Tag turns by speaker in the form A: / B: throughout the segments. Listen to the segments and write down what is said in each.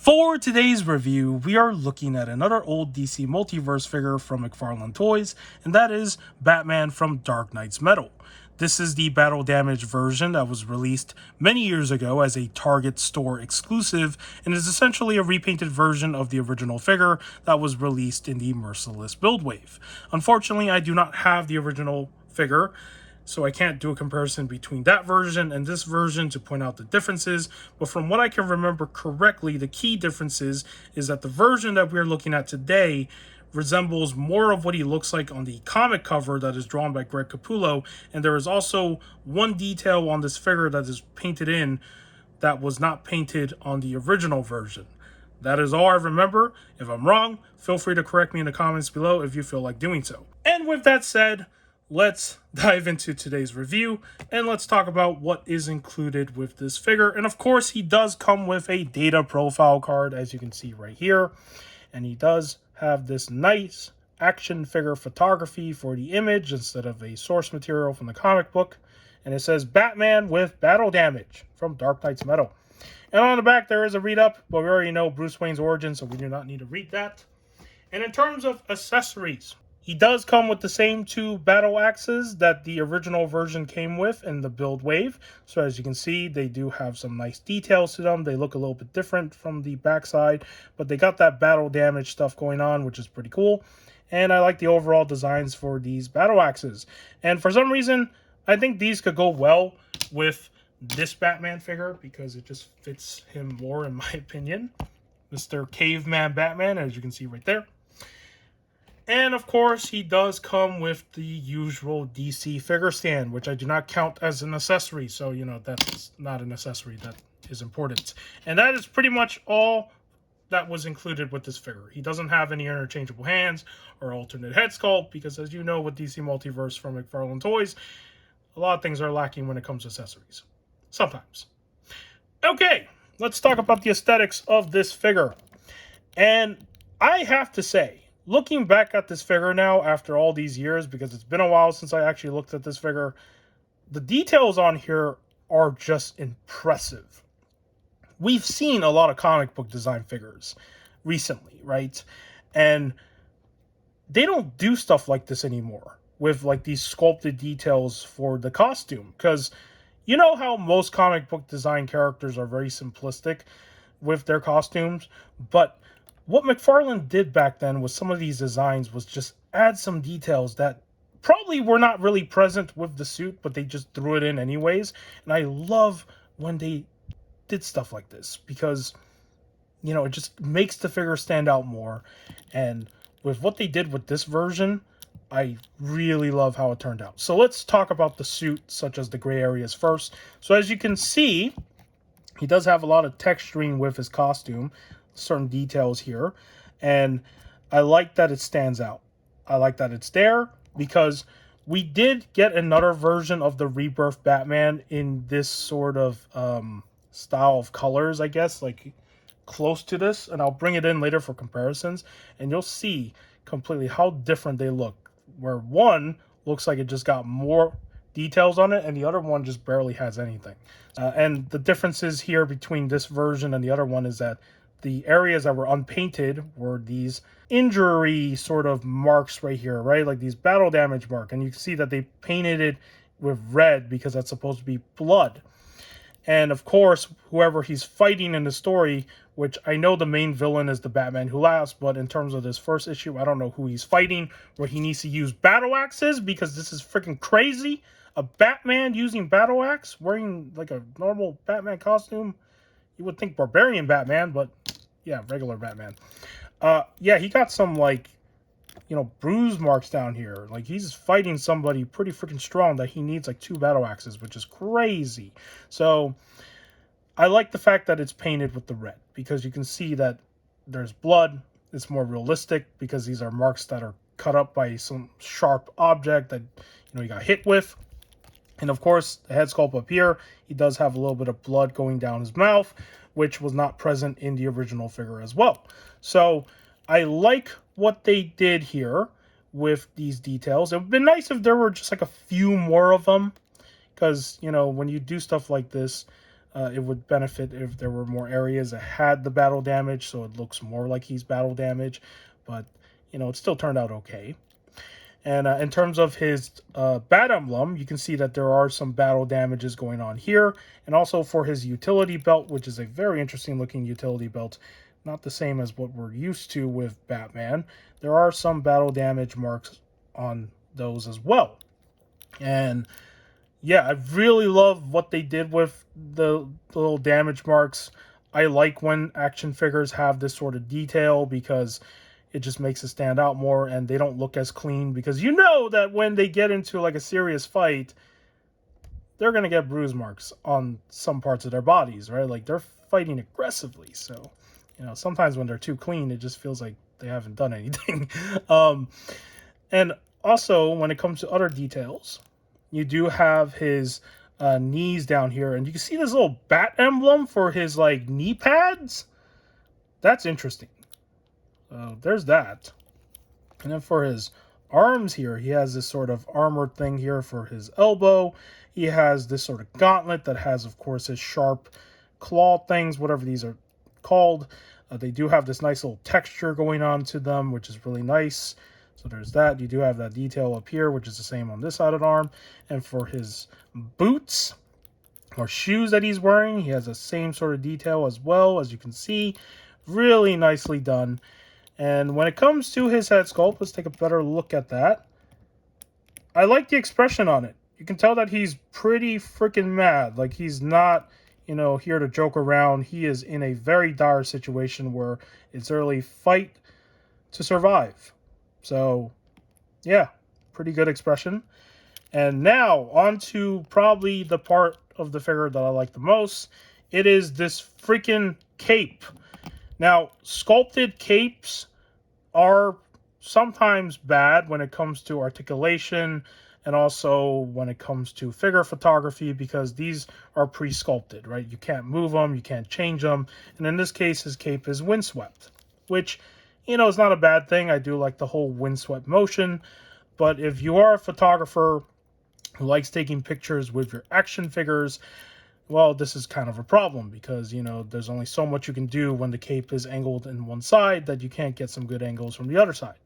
A: For today's review, we are looking at another old DC Multiverse figure from Mcfarlane Toys, and that is Batman from Dark Knight's Metal. This is the battle damage version that was released many years ago as a Target store exclusive, and is essentially a repainted version of the original figure that was released in the Merciless build wave. Unfortunately, I do not have the original figure, so I can't do a comparison between that version and this version to point out the differences, but from what I can remember correctly, the key differences is that the version that we're looking at today resembles more of what he looks like on the comic cover that is drawn by Greg Capullo, and there is also one detail on this figure that is painted in that was not painted on the original version. That is all I remember. If I'm wrong, feel free to correct me in the comments below if you feel like doing so. And with that said, let's dive into today's review and let's talk about what is included with this figure. And of course, he does come with a data profile card, as you can see right here. And he does have this nice action figure photography for the image instead of a source material from the comic book. And it says Batman with battle damage from Dark Knight's Metal. And on the back, there is a read-up, but we already know Bruce Wayne's origin, so we do not need to read that. And in terms of accessories, he does come with the same two battle axes that the original version came with in the build wave. So as you can see, they do have some nice details to them. They look a little bit different from the backside, but they got that battle damage stuff going on, which is pretty cool. And I like the overall designs for these battle axes. And for some reason, I think these could go well with this Batman figure because it just fits him more, in my opinion. Mr. Caveman Batman, as you can see right there. And of course, he does come with the usual DC figure stand, which I do not count as an accessory. So, you know, that's not an accessory. That is important. And that is pretty much all that was included with this figure. He doesn't have any interchangeable hands or alternate head sculpt because, as you know, with DC Multiverse from Mcfarlane Toys, a lot of things are lacking when it comes to accessories. Sometimes. Okay, let's talk about the aesthetics of this figure. And I have to say, looking back at this figure now after all these years, because it's been a while since I actually looked at this figure, the details on here are just impressive. We've seen a lot of comic book design figures recently, right? And they don't do stuff like this anymore with like these sculpted details for the costume, because you know how most comic book design characters are very simplistic with their costumes, but what Mcfarlane did back then with some of these designs was just add some details that probably were not really present with the suit, but they just threw it in anyways. And I love when they did stuff like this because, you know, it just makes the figure stand out more. And with what they did with this version, I really love how it turned out. So let's talk about the suit, such as the gray areas first. So as you can see, he does have a lot of texturing with his costume, certain details here, and I like that it stands out. I like that it's there because we did get another version of the Rebirth Batman in this sort of style of colors, I guess, like close to this, and I'll bring it in later for comparisons, and you'll see completely how different they look, where one looks like it just got more details on it and the other one just barely has anything. And the differences here between this version and the other one is that the areas that were unpainted were these injury sort of marks right here, right? Like these battle damage mark. And you can see that they painted it with red because that's supposed to be blood. And of course, whoever he's fighting in the story, which I know the main villain is the Batman Who Laughs, but in terms of this first issue, I don't know who he's fighting, where he needs to use battle axes because this is freaking crazy. A Batman using battle axe, wearing like a normal Batman costume. You would think Barbarian Batman, but yeah, regular Batman. Yeah, he got some, like, you know, bruise marks down here. Like, he's fighting somebody pretty freaking strong that he needs, like, 2 battle axes, which is crazy. So, I like the fact that it's painted with the red, because you can see that there's blood. It's more realistic, because these are marks that are cut up by some sharp object that, you know, you got hit with. And of course, the head sculpt up here, he does have a little bit of blood going down his mouth, which was not present in the original figure as well. So I like what they did here with these details. It would be nice if there were just like a few more of them, because, you know, when you do stuff like this, It would benefit if there were more areas that had the battle damage, so it looks more like he's battle damage. But it still turned out okay. And in terms of his bat emblem, you can see that there are some battle damages going on here. And also for his utility belt, which is a very interesting looking utility belt, not the same as what we're used to with Batman. There are some battle damage marks on those as well. And yeah, I really love what they did with the little damage marks. I like when action figures have this sort of detail because it just makes it stand out more, and they don't look as clean because you know that when they get into like a serious fight, they're going to get bruise marks on some parts of their bodies, right? Like they're fighting aggressively. So, sometimes when they're too clean, it just feels like they haven't done anything. And also, when it comes to other details, you do have his knees down here, and you can see this little bat emblem for his like knee pads. That's interesting. There's that. And then for his arms here, he has this sort of armored thing here for his elbow. He has this sort of gauntlet that has, of course, his sharp claw things, whatever these are called. They do have this nice little texture going on to them, which is really nice. So there's that. You do have that detail up here, which is the same on this side of the arm. And for his boots or shoes that he's wearing, he has the same sort of detail as well, as you can see. Really nicely done. And when it comes to his head sculpt, let's take a better look at that. I like the expression on it. You can tell that he's pretty freaking mad. Like he's not, here to joke around. He is in a very dire situation where it's early fight to survive. So, yeah, pretty good expression. And now, on to probably the part of the figure that I like the most. It is this freaking cape. Now, sculpted capes are sometimes bad when it comes to articulation and also when it comes to figure photography because these are pre-sculpted, right? You can't move them, you can't change them. And in this case, his cape is windswept, which, is not a bad thing. I do like the whole windswept motion. But if you are a photographer who likes taking pictures with your action figures, well, this is kind of a problem because, there's only so much you can do when the cape is angled in one side that you can't get some good angles from the other side.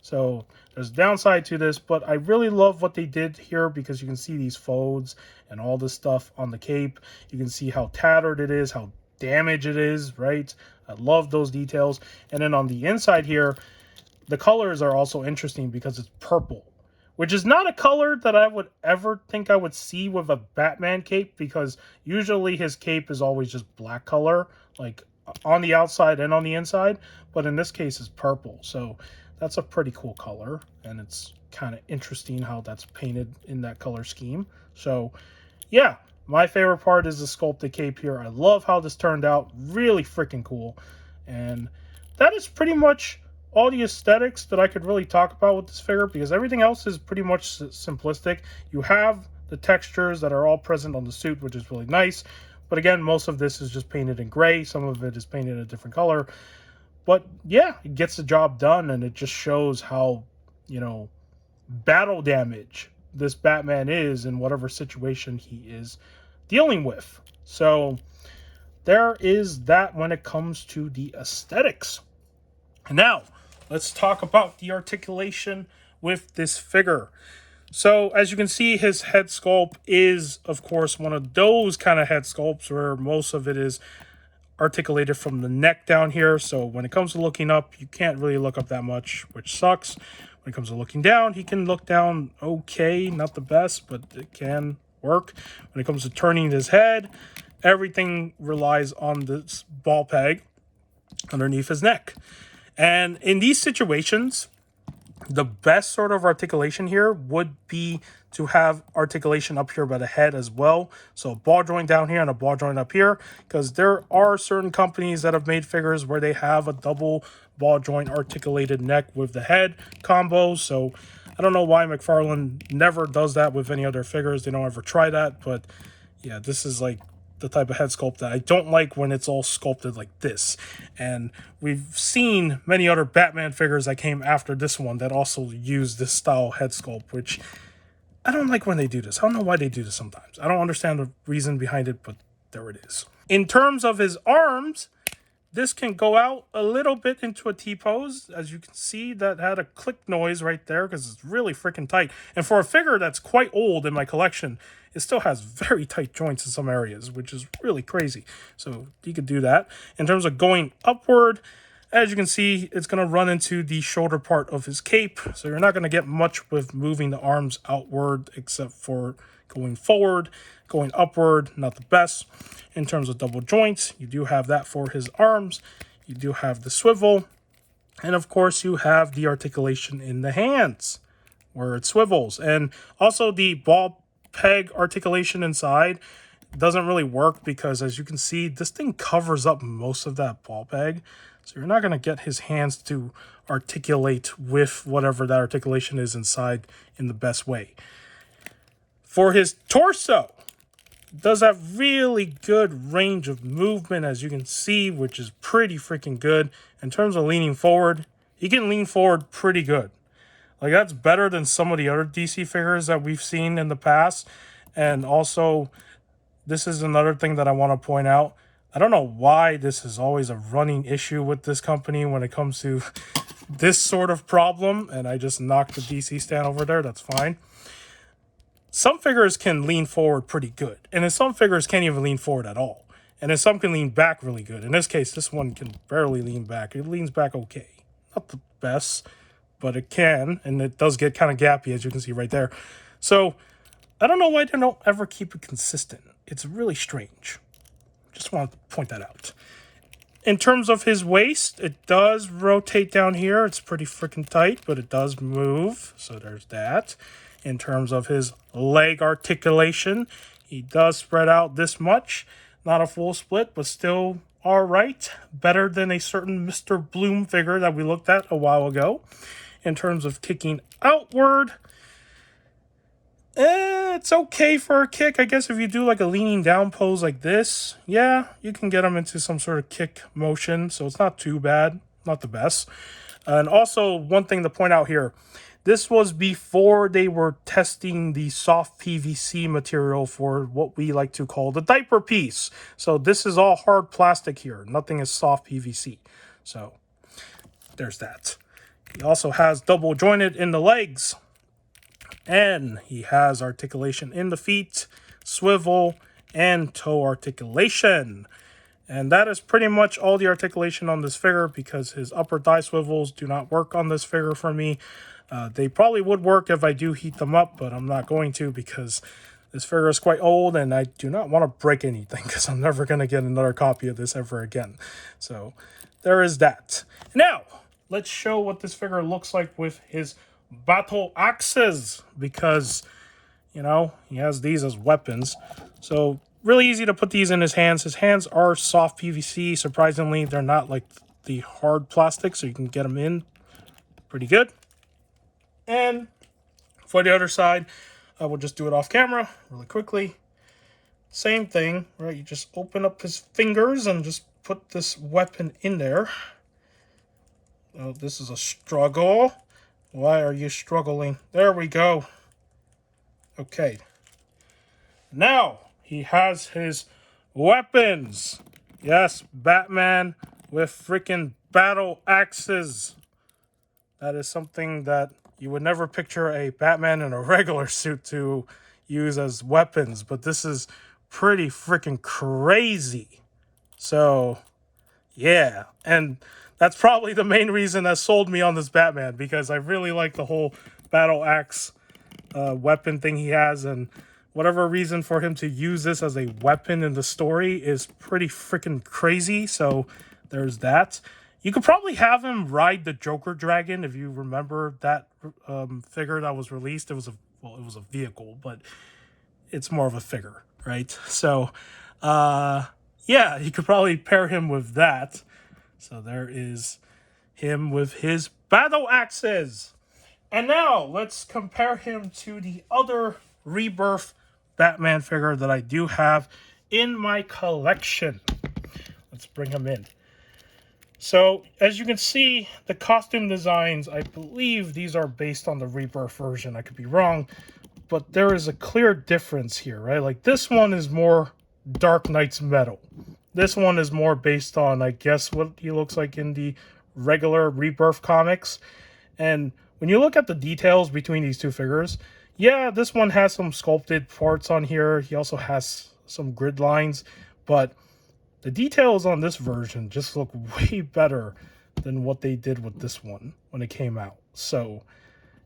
A: So there's a downside to this, but I really love what they did here because you can see these folds and all this stuff on the cape. You can see how tattered it is, how damaged it is, right? I love those details. And then on the inside here, the colors are also interesting because it's purple, which is not a color that I would ever think I would see with a Batman cape because usually his cape is always just black color, like on the outside and on the inside. But in this case, it's purple. So that's a pretty cool color. And it's kind of interesting how that's painted in that color scheme. So yeah, my favorite part is the sculpted cape here. I love how this turned out. Really freaking cool. And that is pretty much all the aesthetics that I could really talk about with this figure because everything else is pretty much simplistic. You have the textures that are all present on the suit, which is really nice. But again, most of this is just painted in gray. Some of it is painted a different color. But yeah, it gets the job done, and it just shows how, battle damage this Batman is in whatever situation he is dealing with. So there is that when it comes to the aesthetics. And now, let's talk about the articulation with this figure. So, as you can see, his head sculpt is, of course, one of those kind of head sculpts where most of it is articulated from the neck down here. So, when it comes to looking up, you can't really look up that much, which sucks. When it comes to looking down, he can look down okay, not the best, but it can work. When it comes to turning his head, everything relies on this ball peg underneath his neck. And in these situations, the best sort of articulation here would be to have articulation up here by the head as well. So a ball joint down here and a ball joint up here, because there are certain companies that have made figures where they have a double ball joint articulated neck with the head combo. So I don't know why Mcfarlane never does that with any other figures. They don't ever try that. But yeah, this is like the type of head sculpt that I don't like when it's all sculpted like this. And we've seen many other Batman figures that came after this one that also use this style head sculpt, which I don't like when they do this. I don't know why they do this sometimes. I don't understand the reason behind it, but there it is. In terms of his arms, this can go out a little bit into a T-pose. As you can see, that had a click noise right there because it's really freaking tight. And for a figure that's quite old in my collection, it still has very tight joints in some areas, which is really crazy. So you could do that. In terms of going upward, as you can see, it's going to run into the shoulder part of his cape. So you're not going to get much with moving the arms outward except for going forward. Going upward, not the best. In terms of double joints, you do have that for his arms. You do have the swivel. And of course, you have the articulation in the hands where it swivels. And also the ball peg articulation inside doesn't really work because, as you can see, this thing covers up most of that ball peg. So you're not going to get his hands to articulate with whatever that articulation is inside in the best way. For his torso, it does have really good range of movement, as you can see, which is pretty freaking good. In terms of leaning forward, he can lean forward pretty good. Like, that's better than some of the other DC figures that we've seen in the past. And also, this is another thing that I want to point out. I don't know why this is always a running issue with this company when it comes to this sort of problem. And I just knocked the DC stand over there. That's fine. Some figures can lean forward pretty good. And then some figures can't even lean forward at all. And then some can lean back really good. In this case, this one can barely lean back. It leans back okay. Not the best, but it can. And it does get kind of gappy, as you can see right there. So I don't know why they don't ever keep it consistent. It's really strange. Just want to point that out. In terms of his waist, it does rotate down here. It's pretty freaking tight, but it does move. So there's that. In terms of his leg articulation, he does spread out this much. Not a full split, but still all right. Better than a certain Mr. Bloom figure that we looked at a while ago. In terms of kicking outward, it's okay for a kick. I guess if you do like a leaning down pose like this, yeah, you can get him into some sort of kick motion. So it's not too bad. Not the best. And also, one thing to point out here. This was before they were testing the soft PVC material for what we like to call the diaper piece. So this is all hard plastic here. Nothing is soft PVC. So there's that. He also has double jointed in the legs. And he has articulation in the feet, swivel, and toe articulation. And that is pretty much all the articulation on this figure because his upper thigh swivels do not work on this figure for me. They probably would work if I do heat them up, but I'm not going to because this figure is quite old and I do not want to break anything because I'm never going to get another copy of this ever again. So there is that. Now, let's show what this figure looks like with his battle axes because, you know, he has these as weapons. So really easy to put these in his hands. His hands are soft PVC. Surprisingly, they're not like the hard plastic, so you can get them in pretty good. And for the other side, I will just do it off camera really quickly. Same thing, right? You just open up his fingers and just put this weapon in there. Oh, this is a struggle. Why are you struggling? There we go. Okay. Now, he has his weapons. Yes, Batman with freaking battle axes. That is something that you would never picture a Batman in a regular suit to use as weapons, but this is pretty freaking crazy. So, yeah. And that's probably the main reason that sold me on this Batman, because I really like the whole battle axe weapon thing he has, and whatever reason for him to use this as a weapon in the story is pretty freaking crazy. So there's that. You could probably have him ride the Joker Dragon if you remember that figure that was released. It was a vehicle, but it's more of a figure, right? So yeah, you could probably pair him with that. So there is him with his battle axes. And now let's compare him to the other Rebirth Batman figure that I do have in my collection. Let's bring him in. So, as you can see, the costume designs, I believe these are based on the Rebirth version. I could be wrong, but there is a clear difference here, right? Like, this one is more Dark Knight's Metal. This one is more based on, I guess, what he looks like in the regular Rebirth comics. And when you look at the details between these two figures, yeah, this one has some sculpted parts on here. He also has some grid lines, but the details on this version just look way better than what they did with this one when it came out. So,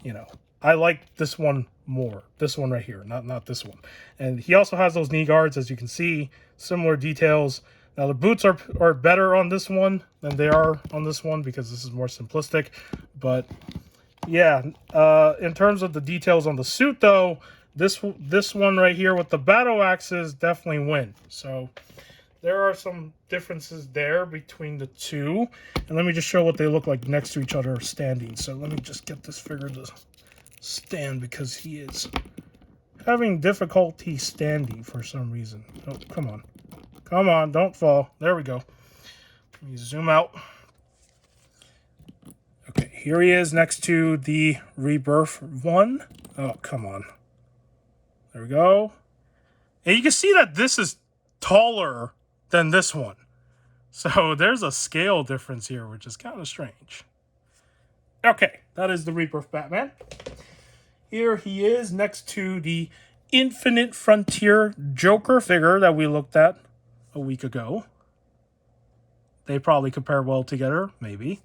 A: you know, I like this one more. This one right here, not this one. And he also has those knee guards, as you can see, similar details. Now, the boots are better on this one than they are on this one because this is more simplistic. But, yeah, in terms of the details on the suit, though, this one right here with the battle axes definitely win. So, there are some differences there between the two. And let me just show what they look like next to each other standing. So, let me just get this figure to stand because he is having difficulty standing for some reason. Oh, come on. Come on, don't fall. There we go. Let me zoom out. Okay, here he is next to the Rebirth one. Oh, come on. There we go. And you can see that this is taller than this one. So there's a scale difference here, which is kind of strange. Okay, that is the Rebirth Batman. Here he is next to the Infinite Frontier Joker figure that we looked at a week ago. They probably compare well together, maybe.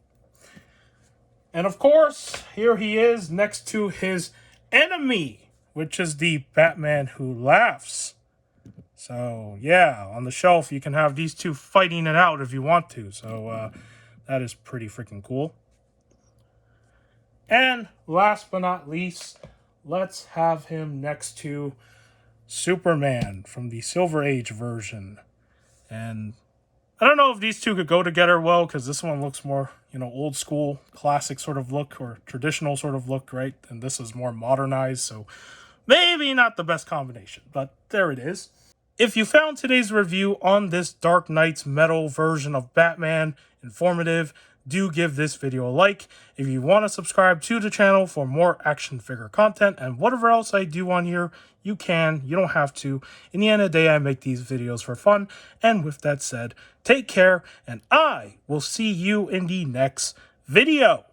A: And of course, here he is next to his enemy, which is the Batman Who Laughs. So, yeah, on the shelf, you can have these two fighting it out if you want to. So, that is pretty freaking cool. And last but not least, let's have him next to Superman from the Silver Age version. And I don't know if these two could go together well, because this one looks more, you know, old school, classic sort of look, or traditional sort of look, right? And this is more modernized, so maybe not the best combination, but there it is. If you found today's review on this Dark Knight's Metal version of Batman informative, do give this video a like. If you want to subscribe to the channel for more action figure content and whatever else I do on here, you can. You don't have to. In the end of the day, I make these videos for fun. And with that said, take care, and I will see you in the next video.